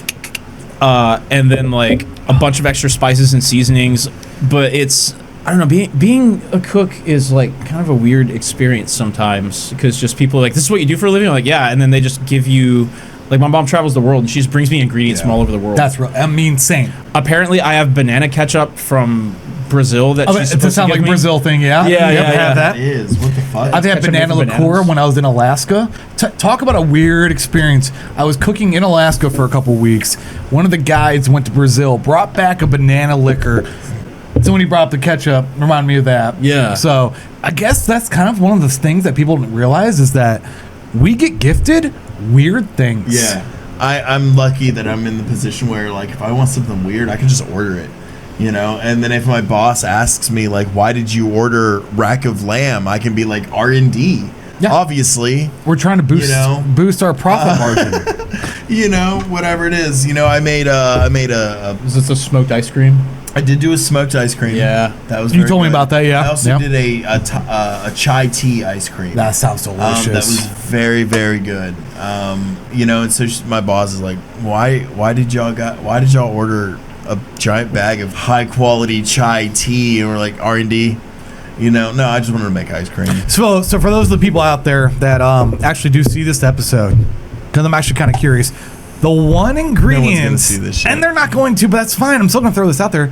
and then like a bunch of extra spices and seasonings. But it's, I don't know, being a cook is like kind of a weird experience sometimes, because just people are like, this is what you do for a living? I'm like, yeah, and then they just give you, like, my mom travels the world and she just brings me ingredients from all over the world. That's real. I mean, same. Apparently, I have banana ketchup from Brazil that she's supposed to sound give like me. Brazil thing, yeah. Yeah, yep, yeah, have that. It is. What the fuck? I've had banana liqueur when I was in Alaska. Talk about a weird experience. I was cooking in Alaska for a couple weeks. One of the guides went to Brazil, brought back a banana liquor. So when he brought up the ketchup, reminded me of that. Yeah. So I guess that's kind of one of the things that people don't realize is that we get gifted weird things. Yeah. I'm lucky that I'm in the position where, like, if I want something weird, I can just order it, you know? And then if my boss asks me, like, why did you order rack of lamb? I can be like, R&D. Yeah. Obviously. We're trying to boost our profit margin. You know, whatever it is. You know, I made a Is this a smoked ice cream? I did do a smoked ice cream. Yeah. That was You very told me good. about that, yeah. I also Yep. did a chai tea ice cream. That sounds delicious. That was very, very good. You know, and so my boss is like, why did y'all order a giant bag of high quality chai tea? And we're like, R&D. You know, no, I just wanted to make ice cream. So for those of the people out there that actually do see this episode, because I'm actually kind of curious, the one ingredient, see this shit. and they're not going to, but that's fine. I'm still going to throw this out there.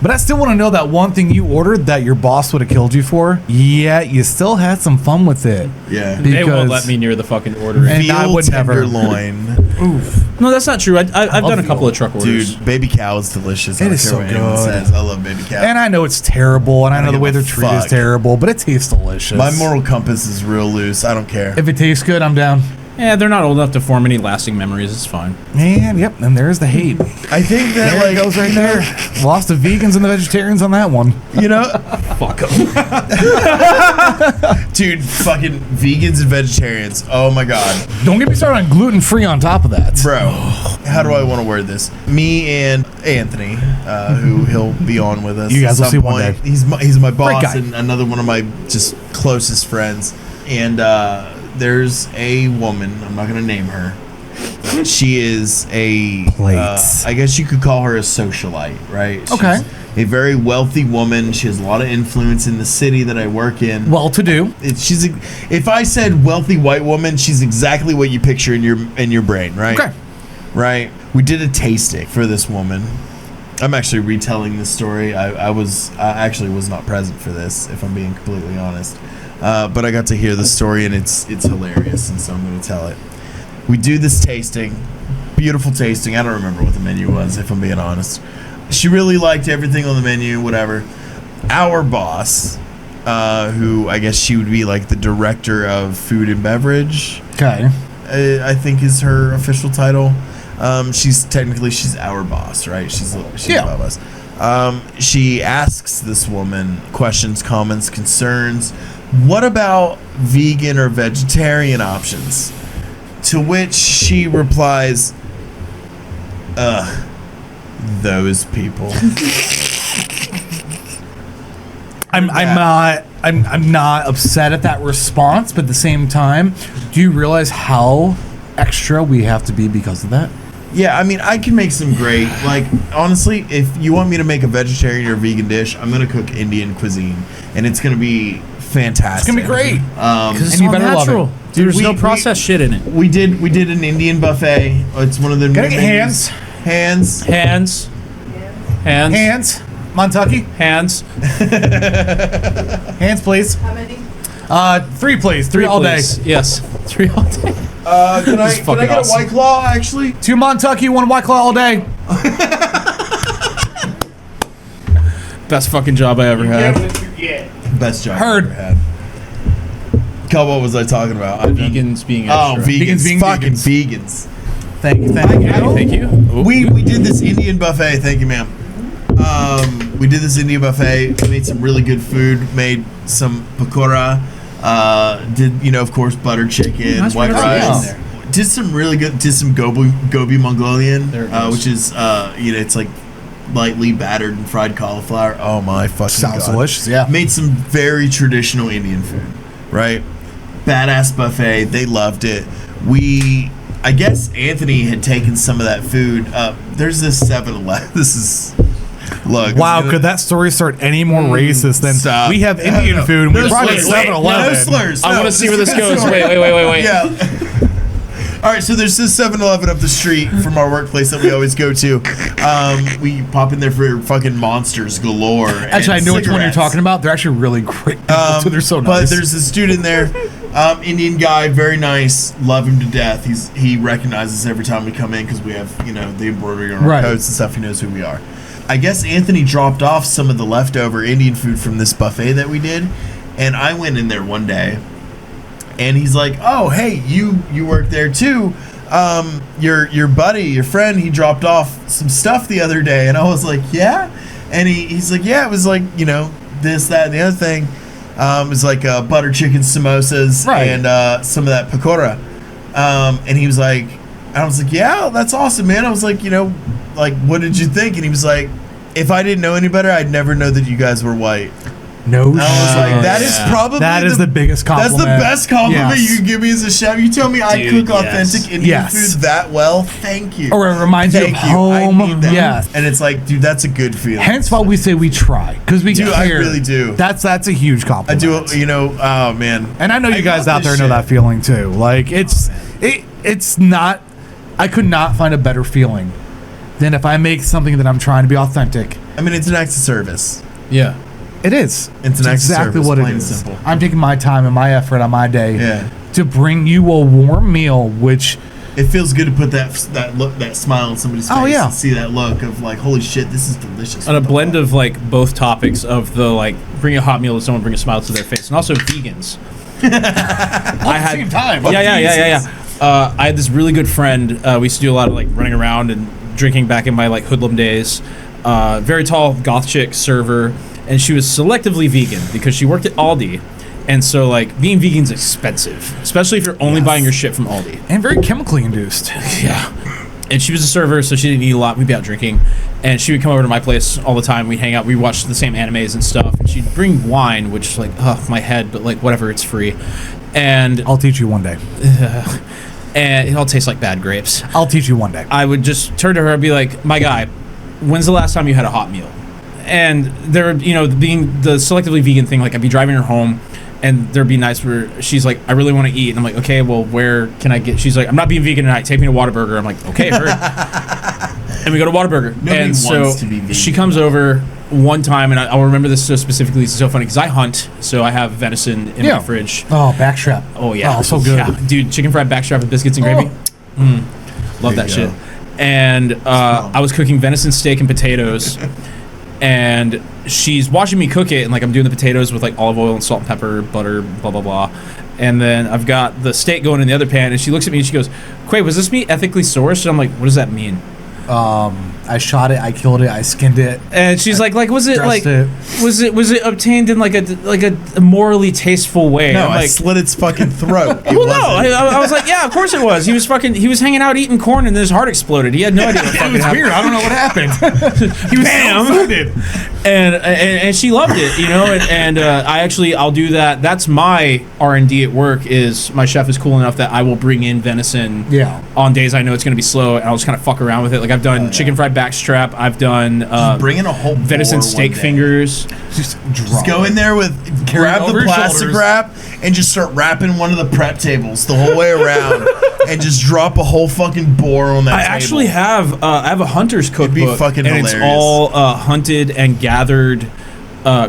But I still want to know that one thing you ordered that your boss would have killed you for. Yeah, you still had some fun with it. Yeah. They won't let me near the fucking order. And I Veal would never. tenderloin. Oof. No, that's not true. I've done a couple of truck orders. Dude, baby cow is delicious. I It don't is care so what anyone good. says. I love baby cow. And I know it's terrible, and I know the give way a they're treated is fuck. terrible, but it tastes delicious. My moral compass is real loose. I don't care. If it tastes good, I'm down. Yeah, they're not old enough to form any lasting memories. It's fine. And yep, and there's the hate. I think that There it goes right there. Lost the vegans and the vegetarians on that one. You know, Fuck 'em. dude, fucking vegans and vegetarians. Oh my god, Don't get me started on gluten free on top of that. bro. How do I want to word this? Me and Anthony, who he'll be on with us. You guys at will some see one point. day. He's my Great boss guy. and another one of my just closest friends. And there's a woman. I'm not gonna name her. She is a Plates. I guess you could call her a socialite, right? Okay. She's a very wealthy woman. She has a lot of influence in the city that I work in. Well to do. If I said wealthy white woman, she's exactly what you picture in your brain, right? Okay. Right. We did a tasting for this woman. I'm actually retelling this story. I actually was not present for this, if I'm being completely honest. But I got to hear the story, and it's hilarious, and so I'm going to tell it. We do this tasting, beautiful tasting. I don't remember what the menu was, if I'm being honest. She really liked everything on the menu, whatever. Our boss, who I guess she would be like the director of food and beverage, Okay. I think is her official title. She's our boss, right? She's above us. She asks this woman questions, comments, concerns. What about vegan or vegetarian options? To which she replies, those people. I'm not upset at that response, but at the same time, do you realize how extra we have to be because of that? Yeah, I mean, I can make some great, like, honestly, if you want me to make a vegetarian or vegan dish, I'm going to cook Indian cuisine, and it's going to be fantastic. It's gonna be great. Because And you better love it. Dude, there's no we- processed shit in it. We did an Indian buffet. It's one of the Gotta new get menus. hands. Hands. Hands. Montucky. Hands. Hands, please. How many? 3, please. 3 all day. please. Yes. 3 all day. Can I fucking get awesome. a White Claw, actually? 2 Montucky, 1 White Claw all day. Best fucking job I ever had. Best job Heard. I've ever had. Cal, what was I talking about? Vegans being Oh, extra. vegans. being Fucking vegans. vegans. Thank you. Thank you. Ooh. We did this Indian buffet. Thank you, ma'am. We did this Indian buffet. Made some really good food. Made some pakora. Did, of course, butter chicken, Nice white butter rice. chicken. Did some really good. Did some gobi Mongolian, There it goes. which is it's like lightly battered and fried cauliflower. Oh my fucking Sounds God. delicious. Yeah. Made some very traditional Indian food, right? Badass buffet. They loved it. I guess Anthony had taken some of that food. There's this 7-Eleven. This is. Look, Wow, could that story start any more racist than stop. we have Indian No, food and no we brought it slurs. 7-Eleven? No slurs. I No, want to see where this is goes. story. Wait. Yeah. All right, so there's this 7-Eleven up the street from our workplace that we always go to. We pop in there for fucking monsters galore. Actually, I and know which one you're cigarettes. talking about. They're actually really great. People, too. They're so But nice. there's this dude in there, Indian guy, very nice, love him to death. He recognizes every time we come in because we have the embroidery on our Right. coats and stuff. He knows who we are. I guess Anthony dropped off some of the leftover Indian food from this buffet that we did, and I went in there one day, and he's like, "Oh, hey, you work there too? Your buddy, your friend, he dropped off some stuff the other day," and I was like, "Yeah," and he's like, "Yeah, it was like this, that, and the other thing." It was like butter chicken samosas Right. and some of that pakora, and he was like, I was like, "Yeah, that's awesome, man." I was like, like, what did you think? And he was like, "If I didn't know any better, I'd never know that you guys were white." no I was like, shit. "That is probably That is the biggest compliment. That's the best compliment Yes. you can give me as a chef. You tell me I Dude, cook authentic Indian Yes. food that well. Thank you." Or it reminds you of Thank home. I need that. Yeah. And it's like, dude, that's a good feeling. Hence why we say we try, because we Dude, care. I really do. That's a huge I compliment. do. Oh man. And I know you guys love out this there know shit. that feeling too. Like it's not. I could not find a better feeling than if I make something that I'm trying to be authentic. I mean, it's an act of service. Yeah. It is. It's an act of exactly service, what it plain and is. simple. I'm taking my time and my effort on my day Yeah. to bring you a warm meal, which It feels good to put that look, that smile on somebody's face. Oh, yeah. And see that look of like, holy shit, this is delicious. On a What the blend fuck? of like both topics of the like bring a hot meal to someone, bring a smile to their face, and also vegans. I had same time. Yeah. I had this really good friend. We used to do a lot of like running around and drinking back in my like hoodlum days. Very tall goth chick server, and she was selectively vegan because she worked at Aldi. And so, like, being vegan's expensive, especially if you're only buying your shit from Aldi. and very chemically induced. Yeah. And she was a server, so she didn't eat a lot. We'd be out drinking. And she would come over to my place all the time. We'd hang out. We'd watch the same animes and stuff. And she'd bring wine, which, like, my head, but, like, whatever, it's free. And I'll teach you one day. it all tastes like bad grapes. I'll teach you one day. I would just turn to her and be like, my guy, when's the last time you had a hot meal? And there, being the selectively vegan thing, like, I'd be driving her home. And there'd be nights where she's like, I really want to eat. And I'm like, okay, well, where can I get? She's like, I'm not being vegan tonight. Take me to Whataburger. I'm like, okay, heard. And we go to Whataburger. Nobody And so wants to be vegan. she comes over one time, and I'll remember this so specifically. It's so funny because I hunt, so I have venison in my fridge. Oh, backstrap. Oh, yeah. Oh, so good. Yeah. Dude, chicken fried backstrap with biscuits and gravy. Love There that you shit. go. And I was cooking venison steak and potatoes. And she's watching me cook it, and like I'm doing the potatoes with like olive oil and salt and pepper, butter, blah blah blah. And then I've got the steak going in the other pan, and she looks at me and she goes, "Quay, was this meat ethically sourced?" And I'm like, "What does that mean?" I shot it. I killed it. I skinned it. And she's like, was it Dressed like, it. was it obtained in like a morally tasteful way? No, I'm I like, slit its fucking throat. well, no. I was like, yeah, of course it was. He was hanging out eeting corn, and then his heart exploded. He had no idea what It fucking was happened. weird. I don't know what happened. He was Bam! so excited. And she loved it, I'll do that. That's my R&D at work. Is my chef is cool enough that I will bring in venison Yeah. on days I know it's going to be slow, and I'll just kind of fuck around with it. Like I've done chicken fried backstrap. I've done Bring in a whole venison boar steak one day. fingers. Just Just go in there with grab over the your plastic shoulders. wrap and just start wrapping one of the prep tables the whole way around, and just drop a whole fucking boar on that. I table. actually have I have a hunter's be cookbook, fucking and it's hilarious. all hunted and gathered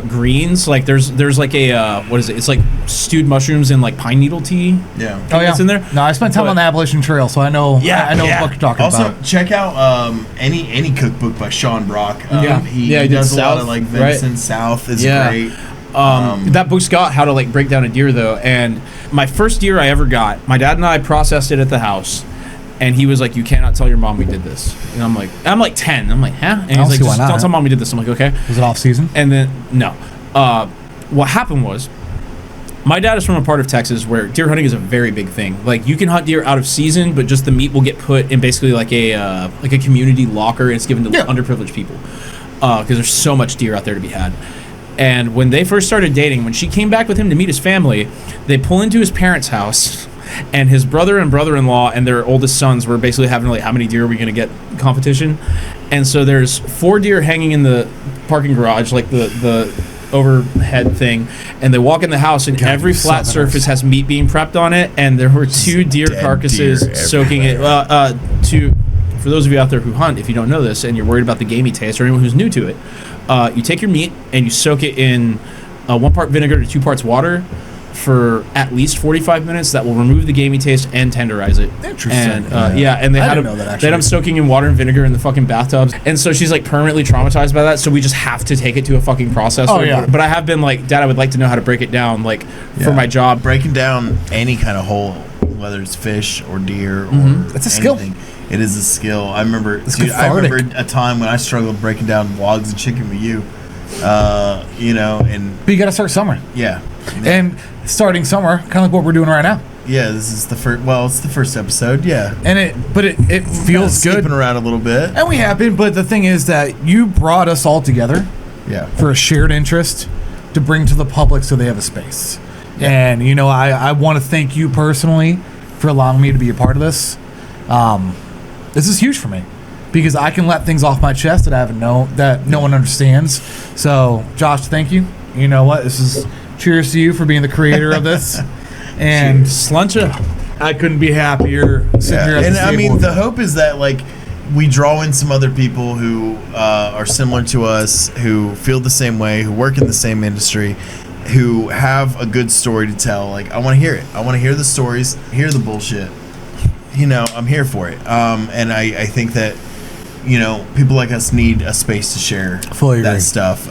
greens. Like there's like a what is it? It's like stewed mushrooms and like pine needle tea. Yeah. Oh yeah. That's in there? No, I spent time But- on the Appalachian Trail, so I know. Yeah, I know yeah. what you're talking Also, about. check out any cookbook by Sean Brock. Yeah. He Yeah, he did does a lot South, of like right? venison. South is Yeah. great. That book's got how to like break down a deer though, and my first deer I ever got, my dad and I processed it at the house, and he was like, "You cannot tell your mom we did this." And I'm like 10. I'm like, "Huh?" And he's don't like, see why "Just not. don't tell mom we did this." I'm like, "Okay." Was it off season? And then no, what happened was My dad is from a part of Texas where deer hunting is a very big thing. Like, you can hunt deer out of season, but just the meat will get put in basically like a community locker, and it's given to underprivileged people because there's so much deer out there to be had. And when they first started dating, when she came back with him to meet his family, they pull into his parents' house, and his brother and brother-in-law and their oldest sons were basically having like, how many deer are we going to get competition. And so there's 4 deer hanging in the parking garage, like the overhead thing, and they walk in the house, and every flat surface has meat being prepped on it, and there were 2 deer carcasses soaking it. For those of you out there who hunt, if you don't know this and you're worried about the gamey taste, or anyone who's new to it, you take your meat and you soak it in 1 part vinegar to 2 parts water for at least 45 minutes. That will remove the gamey taste and tenderize it. Interesting. And and they had them soaking in water and vinegar in the fucking bathtubs. And so she's like permanently traumatized by that. So we just have to take it to a fucking processor. Oh, yeah. But I have been like, Dad, I would like to know how to break it down, like for my job. Breaking down any kind of whole, whether it's fish or deer or It's a skill. It is a skill. I remember a time when I struggled breaking down logs and chicken with you. And But you got to start somewhere. yeah. And starting somewhere, kind of like what we're doing right now. Yeah, this is the first. Well, it's the first episode. Yeah, And it feels good. Skipping around a little bit. And we have been, but the thing is that you brought us all together Yeah, for a shared interest to bring to the public so they have a space. And, I want to thank you personally for allowing me to be a part of this. This is huge for me because I can let things off my chest that no one understands. So, Josh, thank you. You know what? This is cheers to you for being the creator of this. And Sluncha. I couldn't be happier sitting here at and this I table mean, with the you. hope is that like we draw in some other people who are similar to us, who feel the same way, who work in the same industry, who have a good story to tell. Like, I want to hear it. I want to hear the stories, hear the bullshit. I'm here for it. And I think that people like us need a space to share Fully agree. that stuff.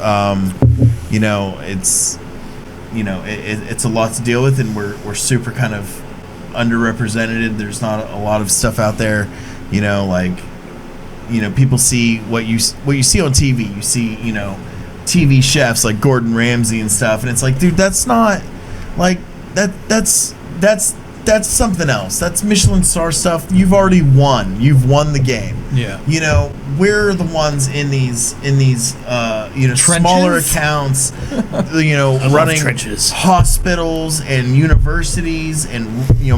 It's a lot to deal with, and we're super kind of underrepresented. There's not a lot of stuff out there, people see what you see on TV. You see, TV chefs like Gordon Ramsay and stuff, and it's like, dude, that's not like that's something else. That's Michelin star stuff. You've already won. You've won the game. Yeah. We're the ones in these smaller accounts, running trenches. Hospitals and universities and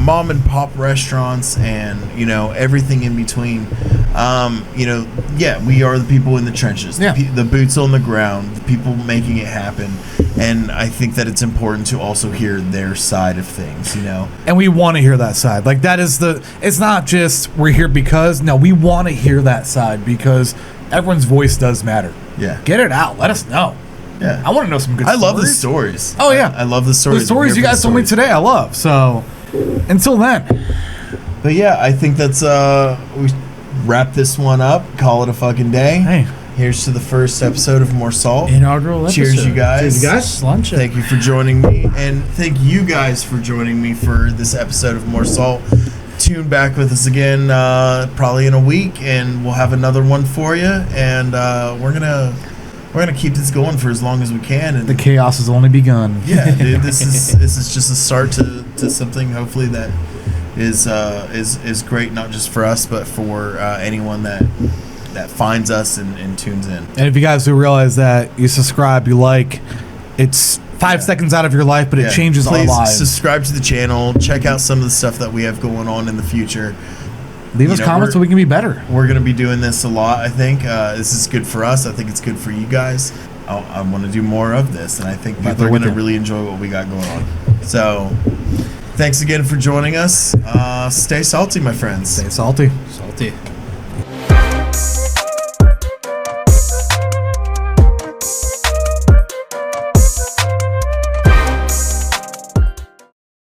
mom and pop restaurants and everything in between. We are the people in the trenches, the boots on the ground, the people making it happen. And I think that it's important to also hear their side of things, And we want to hear that side. Like, that is it's not just we're here because, no, we want to hear that side because everyone's voice does matter. Yeah. Get it out. Let us know. Yeah. I want to know some good stories. I love the stories. Oh, yeah. I love the stories. The stories you guys told me today, I love. So, until then. But yeah, I think that's, we wrap this one up, call it a fucking day. Hey. Here's to the first episode of More Salt. Inaugural episode. Cheers, you guys. Cheers, you guys. Sluncha. Thank you for joining me, and thank you guys for joining me for this episode of More Salt. Tune back with us again, probably in a week, and we'll have another one for you. And we're gonna keep this going for as long as we can. And The chaos has only begun. yeah, dude, this is just a start to something. Hopefully that is great, not just for us, but for anyone that finds us and tunes in. And if you guys do realize that you subscribe, you like, it's 5 seconds out of your life, but it changes our Please lives. subscribe to the channel. Check out some of the stuff that we have going on in the future. Leave us comments so we can be better. We're going to be doing this a lot, I think. This is good for us. I think it's good for you guys. I want to do more of this, and I think people are going to really enjoy what we got going on. So, thanks again for joining us. Stay salty, my friends. Stay salty. Salty.